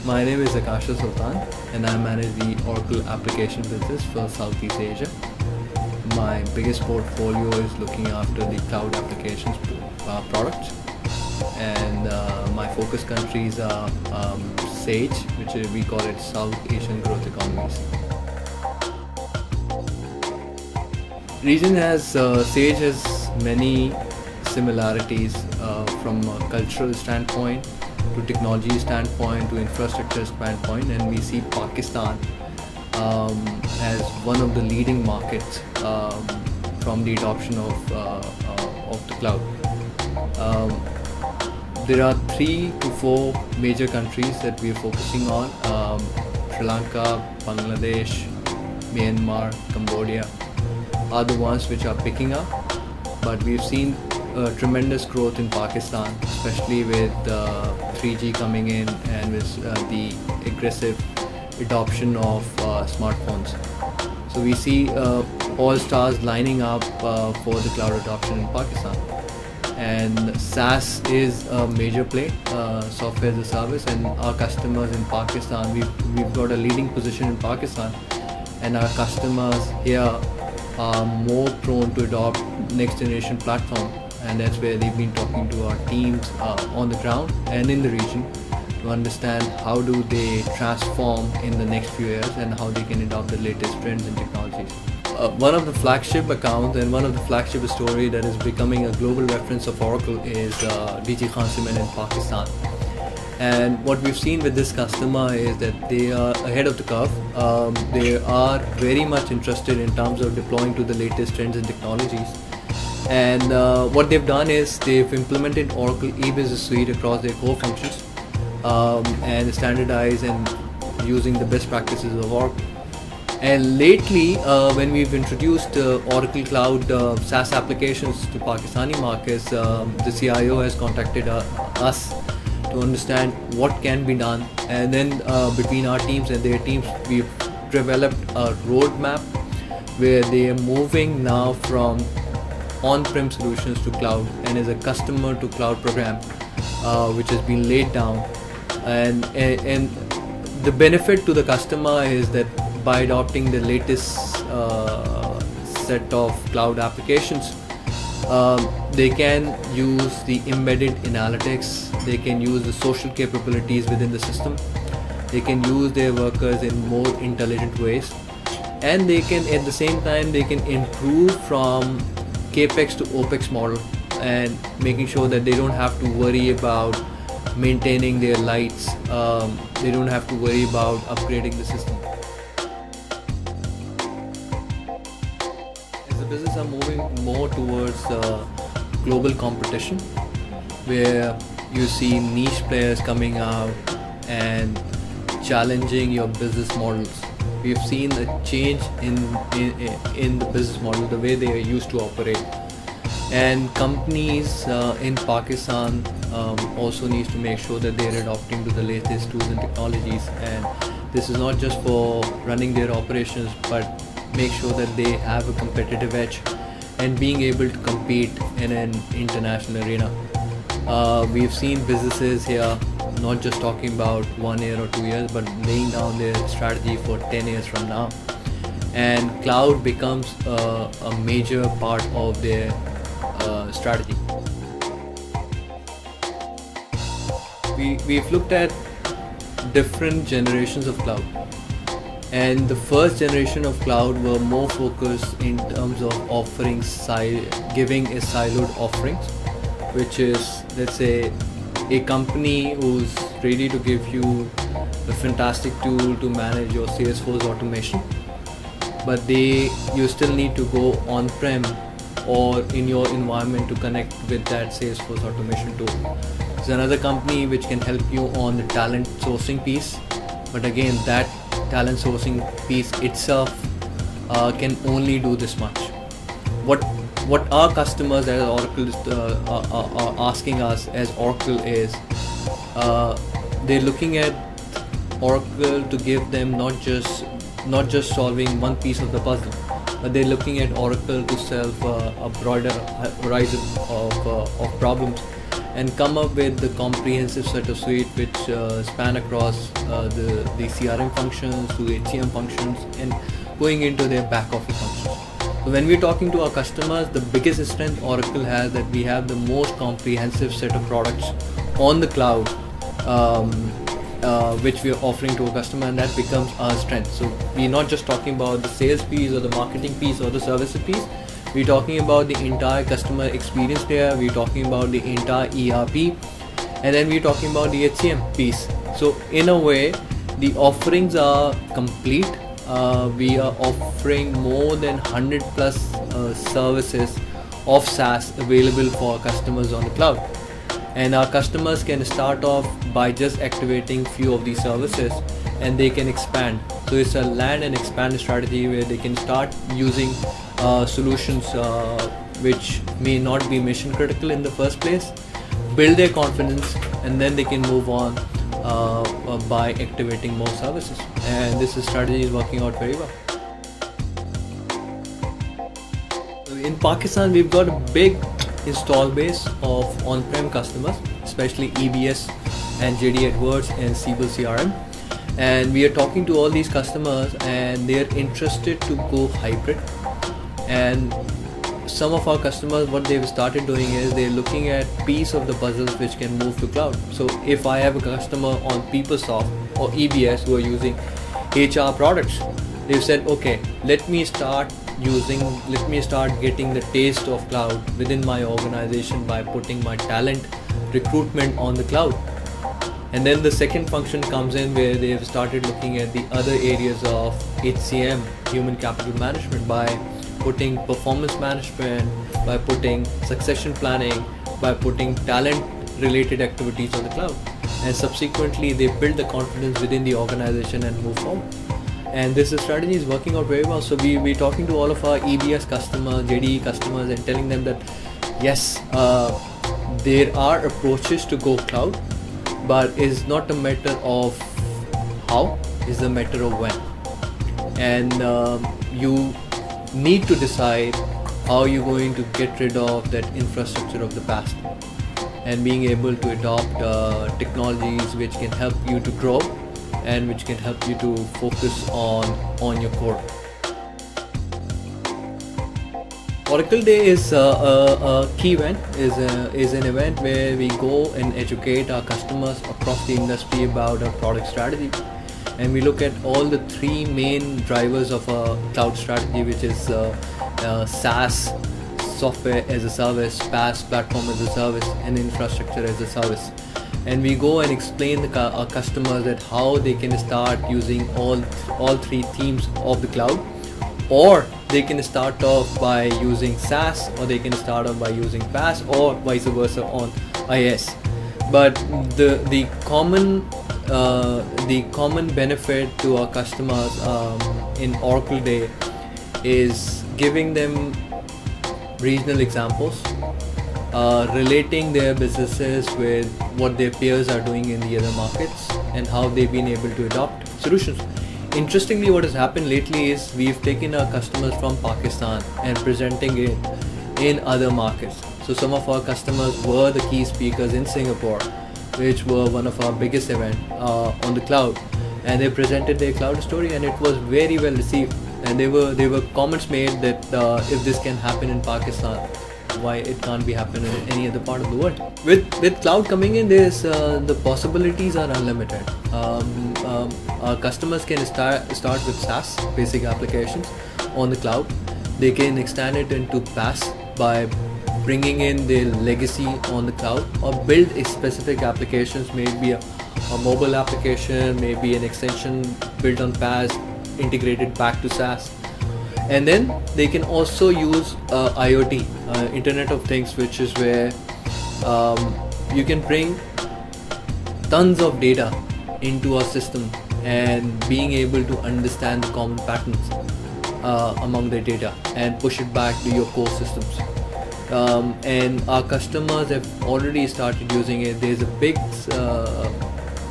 My name is Akasha Sultan and I manage the Oracle application business for Southeast Asia. My biggest portfolio is looking after the cloud applications products, and my focus countries are SAGE, which we call it South Asian Growth Economies. Region has SAGE has many similarities from a cultural standpoint to technology standpoint to infrastructure standpoint, and we see Pakistan as one of the leading markets from the adoption of the cloud. There are 3 to 4 major countries that we are focusing on: Sri Lanka, Bangladesh, Myanmar, Cambodia are the ones which are picking up. But we've seen tremendous growth in Pakistan, especially with 3G coming in and with the aggressive adoption of smartphones. So we see all stars lining up for the cloud adoption in Pakistan. And SaaS is a major play, software as a service, and our customers in Pakistan, we've got a leading position in Pakistan, and our customers here are more prone to adopt next generation platform, and that's where they've been talking to our teams on the ground and in the region to understand how do they transform in the next few years and how they can adopt the latest trends and technologies. One of the flagship accounts and one of the flagship story that is becoming a global reference of Oracle is DG Khan Cement in Pakistan. And what we've seen with this customer is that they are ahead of the curve. They are very much interested in terms of deploying to the latest trends and technologies. And what they've done is they've implemented Oracle E-Business Suite across their core functions and standardized and using the best practices of Oracle. And lately, when we've introduced Oracle Cloud SaaS applications to Pakistani markets, the CIO has contacted us to understand what can be done, and then between our teams and their teams, we've developed a roadmap where they are moving now from on-prem solutions to cloud, and is a customer to cloud program which has been laid down. And the benefit to the customer is that by adopting the latest set of cloud applications, they can use the embedded analytics, they can use the social capabilities within the system, they can use their workers in more intelligent ways, and they can at the same time they can improve from capex to opex model, and making sure that they don't have to worry about maintaining their lights, they don't have to worry about upgrading the system. As the business are moving more towards global competition, where you see niche players coming out and challenging your business models. We've seen a change in the business model, the way they are used to operate. And companies in Pakistan also needs to make sure that they're adopting to the latest tools and technologies. And this is not just for running their operations, but make sure that they have a competitive edge and being able to compete in an international arena. We've seen businesses here not just talking about 1 year or 2 years, but laying down their strategy for 10 years from now. And cloud becomes a major part of their strategy. We've looked at different generations of cloud. And the first generation of cloud were more focused in terms of offering giving a siloed offerings, which is, let's say, a company who's ready to give you a fantastic tool to manage your Salesforce automation, but you still need to go on-prem or in your environment to connect with that Salesforce automation tool. There's another company which can help you on the talent sourcing piece, but again, that talent sourcing piece itself can only do this much. What our customers as Oracle are asking us as Oracle is, they're looking at Oracle to give them not just solving one piece of the puzzle, but they're looking at Oracle to solve a broader horizon of problems. and come up with the comprehensive set of suite which span across the CRM functions to HCM functions and going into their back office functions. So when we're talking to our customers, the biggest strength Oracle has that we have the most comprehensive set of products on the cloud, which we are offering to a customer, and that becomes our strength. So we're not just talking about the sales piece or the marketing piece or the services piece. We're talking about the entire customer experience there. We're talking about the entire ERP, and then we're talking about the HCM piece. So in a way, the offerings are complete. We are offering more than 100 plus services of SaaS available for our customers on the cloud. And our customers can start off by just activating few of these services, and they can expand. So it's a land and expand strategy where they can start using solutions which may not be mission critical in the first place, build their confidence, and then they can move on by activating more services. And this strategy is working out very well. In Pakistan, we've got a big install base of on-prem customers, especially EBS and JD Edwards and Siebel CRM. And we are talking to all these customers, and they're interested to go hybrid. And some of our customers, what they've started doing is they're looking at piece of the puzzles which can move to cloud. So if I have a customer on PeopleSoft or EBS who are using HR products, they've said, okay, let me start getting the taste of cloud within my organization by putting my talent recruitment on the cloud. And then the second function comes in where they have started looking at the other areas of HCM, human capital management, by putting performance management, by putting succession planning, by putting talent related activities on the cloud. And subsequently they build the confidence within the organization and move forward. And this strategy is working out very well. So we're talking to all of our EBS customers, JDE customers, and telling them that yes, there are approaches to go cloud, but it's not a matter of how, it's a matter of when. And you need to decide how you're going to get rid of that infrastructure of the past, and being able to adopt technologies which can help you to grow and which can help you to focus on your core. Oracle Day is a key event, is an event where we go and educate our customers across the industry about our product strategy. And we look at all the three main drivers of a cloud strategy, which is SaaS, software as a service, PaaS, platform as a service, and infrastructure as a service. And we go and explain our customers that how they can start using all three themes of the cloud, or they can start off by using SaaS, or they can start off by using PaaS, or vice versa on IaaS. But the common benefit to our customers in Oracle Day is giving them regional examples, relating their businesses with what their peers are doing in the other markets and how they've been able to adopt solutions. Interestingly, what has happened lately is we've taken our customers from Pakistan and presenting it in other markets. So some of our customers were the key speakers in Singapore, which were one of our biggest events on the cloud, and they presented their cloud story, and it was very well received. And there were comments made that if this can happen in Pakistan, why it can't be happening in any other part of the world. With cloud coming in, there's the possibilities are unlimited. Our customers can start with SaaS, basic applications on the cloud. They can extend it into PaaS by bringing in their legacy on the cloud, or build specific applications, maybe a mobile application, maybe an extension built on PaaS, integrated back to SaaS. And then they can also use IoT, Internet of Things, which is where you can bring tons of data into our system and being able to understand the common patterns among the data and push it back to your core systems. And our customers have already started using it. There's a big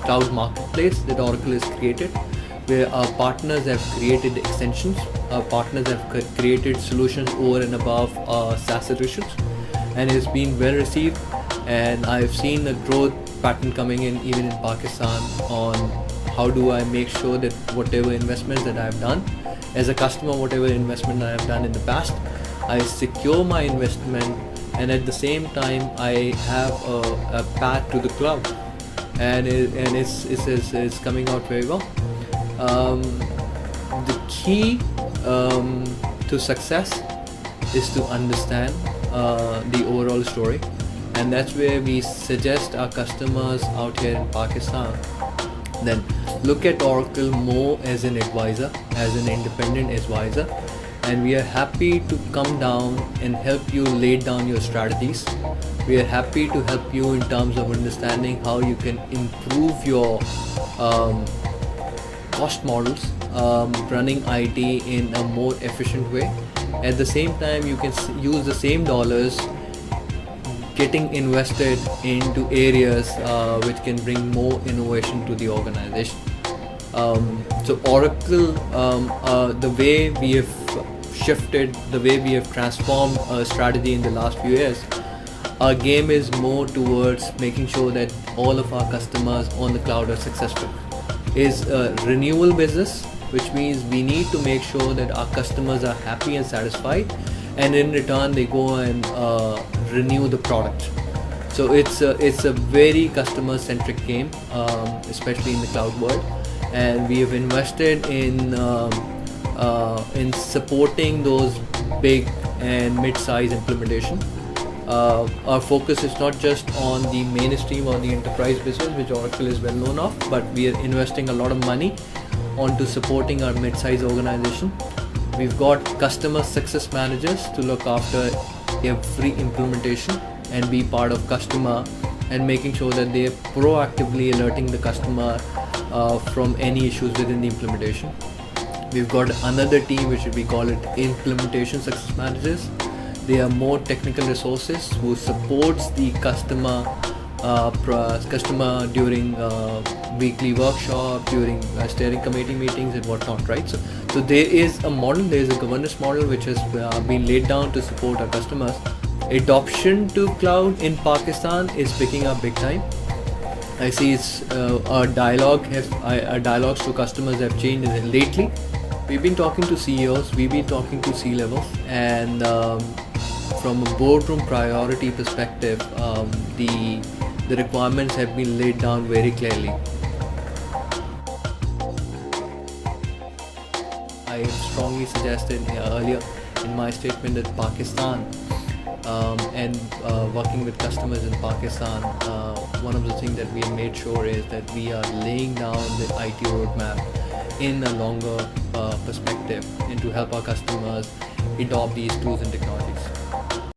cloud marketplace that Oracle has created, where our partners have created extensions, our partners have created solutions over and above SaaS solutions, and it's been well received. and I've seen a growth pattern coming in even in Pakistan on how do I make sure that whatever investments that I've done as a customer, whatever investment that I've done in the past, I secure my investment, and at the same time I have a path to the cloud, and it's coming out very well. The key to success is to understand the overall story, and that's where we suggest our customers out here in Pakistan then look at Oracle more as an advisor, as an independent advisor, and we are happy to come down and help you lay down your strategies. We are happy to help you in terms of understanding how you can improve your cost models, running IT in a more efficient way. At the same time, you can use the same dollars getting invested into areas which can bring more innovation to the organization. So Oracle, the way we have shifted, the way we have transformed our strategy in the last few years, our game is more towards making sure that all of our customers on the cloud are successful. Is a renewal business, which means we need to make sure that our customers are happy and satisfied, and in return they go and renew the product. So it's a very customer centric game, especially in the cloud world, and we have invested in supporting those big and mid-size implementation. Our focus is not just on the mainstream or the enterprise business, which Oracle is well known of, but we are investing a lot of money onto supporting our mid-size organization. We've got customer success managers to look after every implementation and be part of customer and making sure that they are proactively alerting the customer from any issues within the implementation. We've got another team which we call it implementation success managers. They are more technical resources who supports the customer during weekly workshop, during steering committee meetings and whatnot, right? So there is a model, there is a governance model which has been laid down to support our customers. Adoption to cloud in Pakistan is picking up big time. I see our dialogues to customers have changed lately. We've been talking to CEOs, we've been talking to C-levels, and from a boardroom priority perspective, the requirements have been laid down very clearly. I strongly suggested earlier in my statement that Pakistan and working with customers in Pakistan, one of the things that we have made sure is that we are laying down the IT roadmap in a longer perspective and to help our customers adopt these tools and technologies.